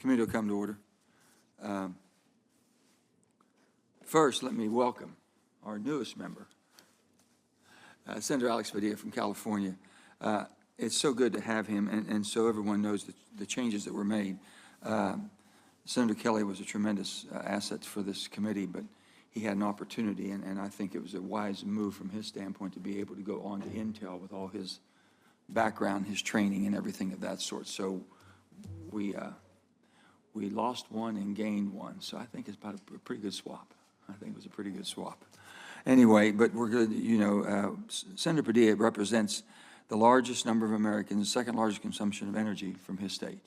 Committee will come to order. First, let me welcome our newest member, Senator Alex Padilla from California. It's so good to have him, and so everyone knows the changes that were made. Senator Kelly was a tremendous asset for this committee, but he had an opportunity, and I think it was a wise move from his standpoint to be able to go on to Intel with all his background, his training, and everything of that sort. So we lost one and gained one, so I think it's about a pretty good swap. I think it was a pretty good swap. Anyway, but we're good. You know, Senator Padilla represents the largest number of Americans, the second largest consumption of energy from his state.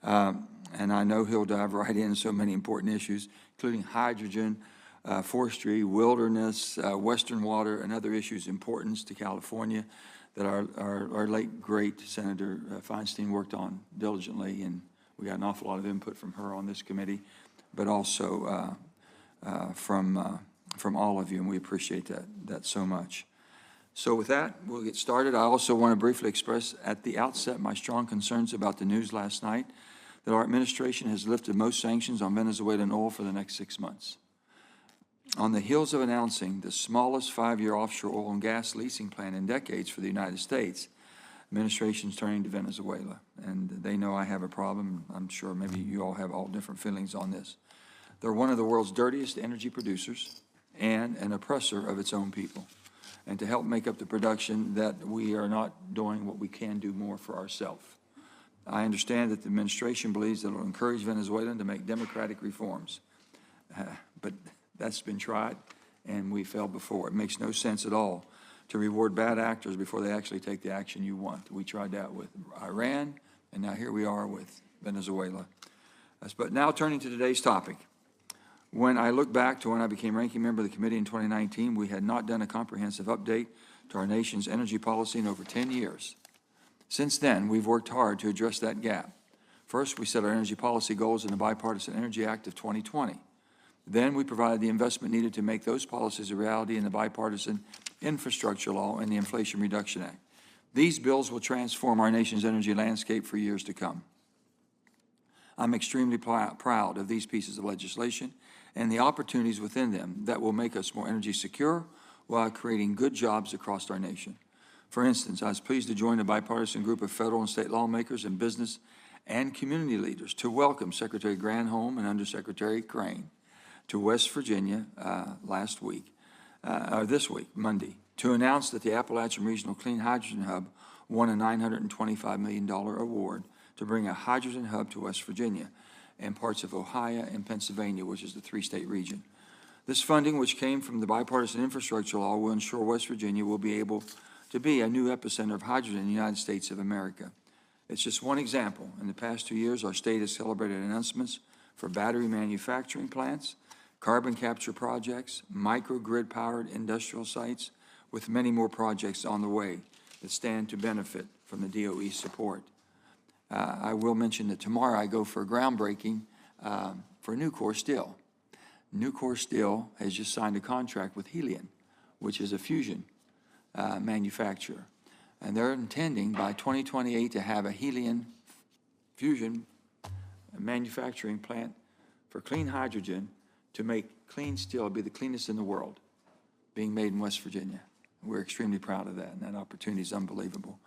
And I know he'll dive right in so many important issues, including hydrogen, forestry, wilderness, Western water, and other issues of importance to California that our late, great Senator Feinstein worked on diligently, and we got an awful lot of input from her on this committee, but also from all of you, and we appreciate that so much. So with that, we'll get started. I also want to briefly express at the outset my strong concerns about the news last night that our administration has lifted most sanctions on Venezuelan oil for the next 6 months. On the heels of announcing the smallest 5-year offshore oil and gas leasing plan in decades for the United States, administration's turning to Venezuela, and they know I have a problem. I'm sure maybe you all have all different feelings on this. They're one of the world's dirtiest energy producers and an oppressor of its own people. And to help make up the production, that we are not doing what we can do more for ourselves. I understand that the administration believes that it will encourage Venezuela to make democratic reforms, but that's been tried, and we failed before. It makes no sense at all to reward bad actors before they actually take the action you want. We tried that with Iran, and now here we are with Venezuela. But now turning to today's topic. When I look back to when I became ranking member of the committee in 2019, we had not done a comprehensive update to our nation's energy policy in over 10 years. Since then, we've worked hard to address that gap. First, we set our energy policy goals in the Bipartisan Energy Act of 2020. Then we provided the investment needed to make those policies a reality in the Bipartisan Infrastructure Law and the Inflation Reduction Act. These bills will transform our nation's energy landscape for years to come. I'm extremely proud of these pieces of legislation and the opportunities within them that will make us more energy secure while creating good jobs across our nation. For instance, I was pleased to join a bipartisan group of federal and state lawmakers and business and community leaders to welcome Secretary Granholm and Undersecretary Crane to West Virginia this week, Monday, to announce that the Appalachian Regional Clean Hydrogen Hub won a $925 million award to bring a hydrogen hub to West Virginia and parts of Ohio and Pennsylvania, which is the 3-state region. This funding, which came from the Bipartisan Infrastructure Law, will ensure West Virginia will be able to be a new epicenter of hydrogen in the United States of America. It's just one example. In the past 2 years, our state has celebrated announcements for battery manufacturing plants, carbon capture projects, microgrid-powered industrial sites, with many more projects on the way that stand to benefit from the DOE support. I will mention that tomorrow I go for a groundbreaking for Nucor Steel. Nucor Steel has just signed a contract with Helion, which is a fusion manufacturer. And they're intending by 2028 to have a Helion fusion manufacturing plant for clean hydrogen to make clean steel be the cleanest in the world, being made in West Virginia. We're extremely proud of that, and that opportunity is unbelievable.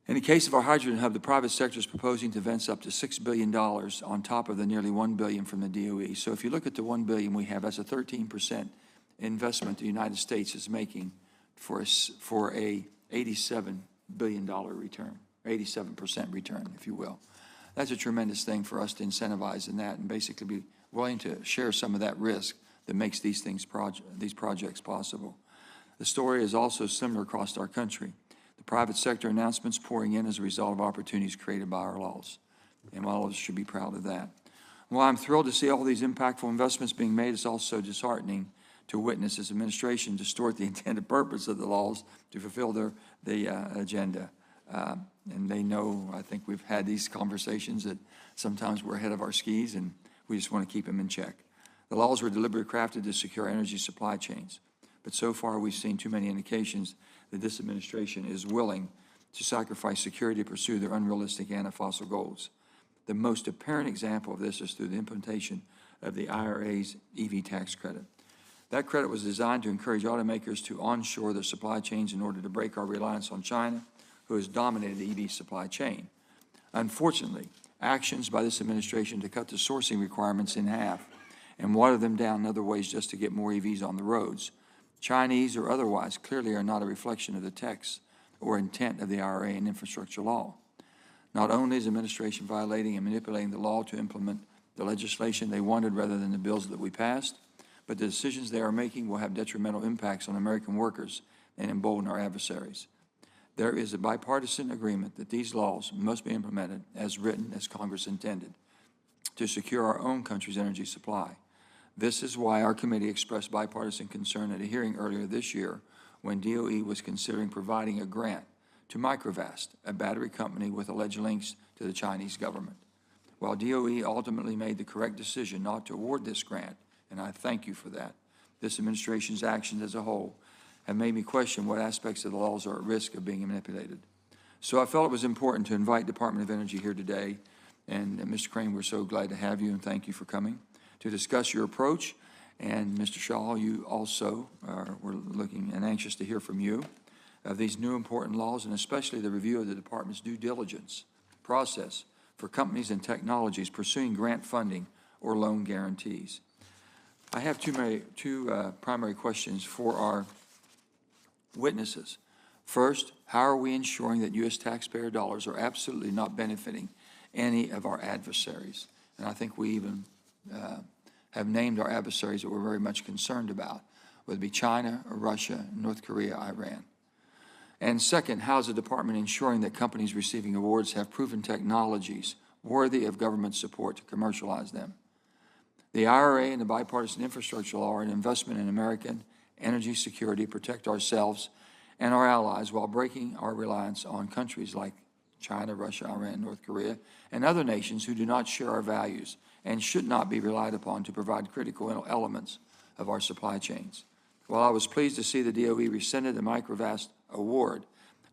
In the case of our hydrogen hub, the private sector is proposing to invest up to $6 billion on top of the nearly $1 billion from the DOE. So if you look at the $1 billion we have, that's a 13% investment the United States is making for a $87 billion return, 87% return, if you will. That's a tremendous thing for us to incentivize in that and basically be willing to share some of that risk that makes these projects possible. The story is also similar across our country. The private sector announcements pouring in as a result of opportunities created by our laws. And all of us should be proud of that. While I'm thrilled to see all these impactful investments being made, it's also disheartening to witness this administration distort the intended purpose of the laws to fulfill their agenda. And they know, I think we've had these conversations, that sometimes we're ahead of our skis and we just want to keep them in check. The laws were deliberately crafted to secure energy supply chains. But so far, we've seen too many indications that this administration is willing to sacrifice security to pursue their unrealistic anti-fossil goals. The most apparent example of this is through the implementation of the IRA's EV tax credit. That credit was designed to encourage automakers to onshore their supply chains in order to break our reliance on China, who has dominated the EV supply chain. Unfortunately, actions by this administration to cut the sourcing requirements in half and water them down in other ways just to get more EVs on the roads, Chinese or otherwise, clearly are not a reflection of the text or intent of the IRA and infrastructure law. Not only is the administration violating and manipulating the law to implement the legislation they wanted rather than the bills that we passed, but the decisions they are making will have detrimental impacts on American workers and embolden our adversaries. There is a bipartisan agreement that these laws must be implemented as written as Congress intended to secure our own country's energy supply. This is why our committee expressed bipartisan concern at a hearing earlier this year when DOE was considering providing a grant to Microvast, a battery company with alleged links to the Chinese government. While DOE ultimately made the correct decision not to award this grant, and I thank you for that, this administration's actions as a whole have made me question what aspects of the laws are at risk of being manipulated. So I felt it was important to invite Department of Energy here today, and Mr. Crane, we're so glad to have you, and thank you for coming, to discuss your approach. And Mr. Shaw, you also we're looking and anxious to hear from you of these new important laws, and especially the review of the Department's due diligence process for companies and technologies pursuing grant funding or loan guarantees. I have two primary questions for our witnesses. First, how are we ensuring that U.S. taxpayer dollars are absolutely not benefiting any of our adversaries? And I think we even have named our adversaries that we're very much concerned about, whether it be China or Russia, North Korea, Iran. And second, how is the department ensuring that companies receiving awards have proven technologies worthy of government support to commercialize them? The IRA and the bipartisan infrastructure law are an investment in American energy security, protect ourselves and our allies while breaking our reliance on countries like China, Russia, Iran, North Korea, and other nations who do not share our values and should not be relied upon to provide critical elements of our supply chains. While I was pleased to see the DOE rescinded the Microvast award,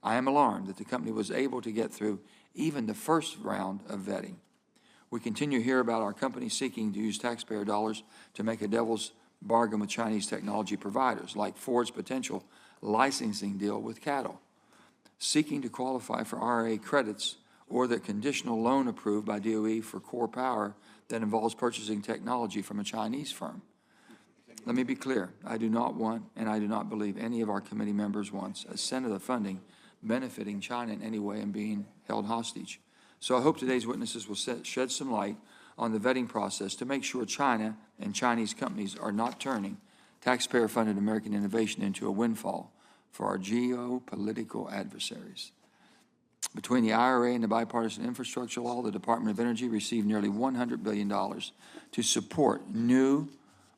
I am alarmed that the company was able to get through even the first round of vetting. We continue to hear about our company seeking to use taxpayer dollars to make a devil's bargain with Chinese technology providers, like Ford's potential licensing deal with cattle, seeking to qualify for IRA credits or the conditional loan approved by DOE for core power that involves purchasing technology from a Chinese firm. Let me be clear, I do not want, and I do not believe any of our committee members wants a cent of the funding benefiting China in any way and being held hostage. So I hope today's witnesses will shed some light on the vetting process to make sure China and Chinese companies are not turning taxpayer-funded American innovation into a windfall for our geopolitical adversaries. Between the IRA and the bipartisan infrastructure law, the Department of Energy received nearly $100 billion to support new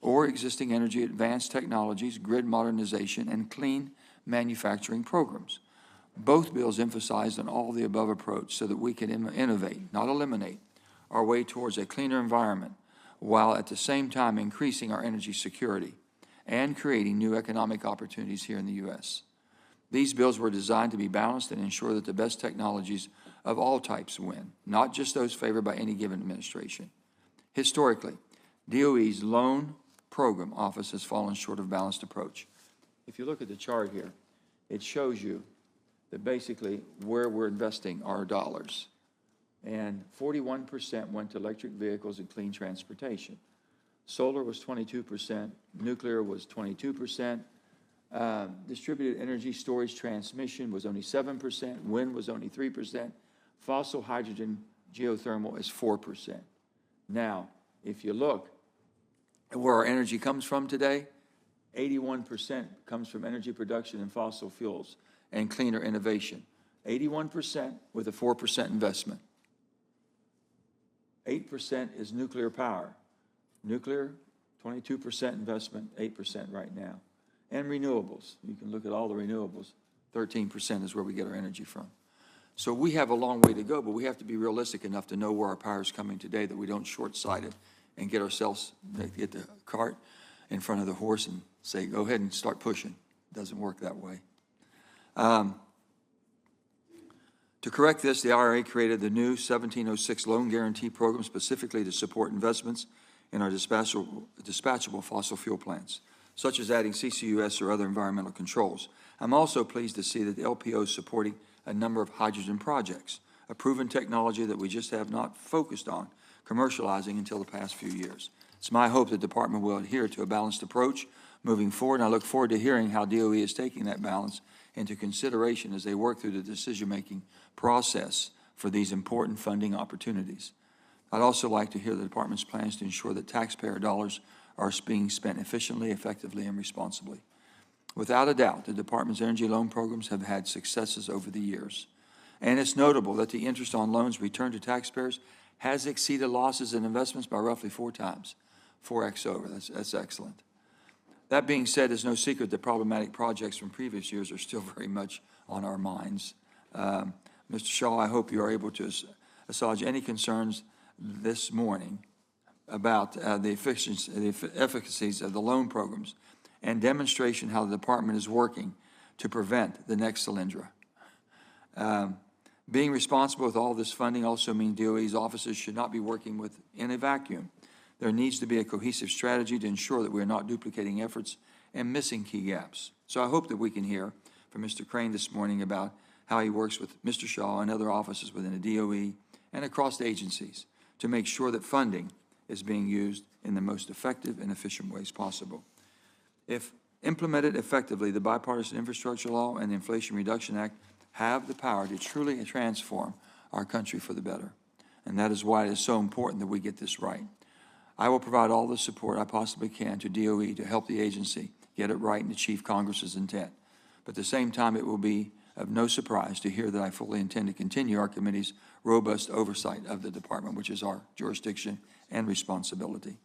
or existing energy advanced technologies, grid modernization, and clean manufacturing programs. Both bills emphasized an all-of-the-above approach so that we can innovate, not eliminate, our way towards a cleaner environment, while at the same time increasing our energy security and creating new economic opportunities here in the U.S. These bills were designed to be balanced and ensure that the best technologies of all types win, not just those favored by any given administration. Historically, DOE's loan program office has fallen short of a balanced approach. If you look at the chart here, it shows you that basically where we're investing our dollars. And 41% went to electric vehicles and clean transportation. Solar was 22%, nuclear was 22%, distributed energy storage transmission was only 7%, wind was only 3%, fossil hydrogen geothermal is 4%. Now, if you look at where our energy comes from today, 81% comes from energy production and fossil fuels and cleaner innovation. 81% with a 4% investment. 8% is nuclear power. Nuclear, 22% investment, 8% right now. And renewables. You can look at all the renewables. 13% is where we get our energy from. So we have a long way to go, but we have to be realistic enough to know where our power is coming today, that we don't short-sight it and get ourselves, get the cart in front of the horse and say, go ahead and start pushing. It doesn't work that way. To correct this, the IRA created the new 1706 Loan Guarantee Program specifically to support investments in our dispatchable fossil fuel plants, such as adding CCUS or other environmental controls. I'm also pleased to see that the LPO is supporting a number of hydrogen projects, a proven technology that we just have not focused on commercializing until the past few years. It's my hope the department will adhere to a balanced approach moving forward, and I look forward to hearing how DOE is taking that balance into consideration as they work through the decision-making process for these important funding opportunities. I'd also like to hear the department's plans to ensure that taxpayer dollars are being spent efficiently, effectively, and responsibly. Without a doubt, the department's energy loan programs have had successes over the years, and it's notable that the interest on loans returned to taxpayers has exceeded losses in investments by roughly 4 times, 4x over. That's excellent. That being said, it's no secret that problematic projects from previous years are still very much on our minds. Mr. Shaw, I hope you are able to assuage any concerns this morning about the efficacies of the loan programs and demonstration how the department is working to prevent the next Solyndra. Being responsible with all this funding also means DOE's offices should not be working in a vacuum. There needs to be a cohesive strategy to ensure that we are not duplicating efforts and missing key gaps. So I hope that we can hear from Mr. Crane this morning about how he works with Mr. Shaw and other offices within the DOE and across the agencies to make sure that funding is being used in the most effective and efficient ways possible. If implemented effectively, the Bipartisan Infrastructure Law and the Inflation Reduction Act have the power to truly transform our country for the better. And that is why it is so important that we get this right. I will provide all the support I possibly can to DOE to help the agency get it right and achieve Congress's intent. But at the same time, it will be of no surprise to hear that I fully intend to continue our committee's robust oversight of the department, which is our jurisdiction and responsibility.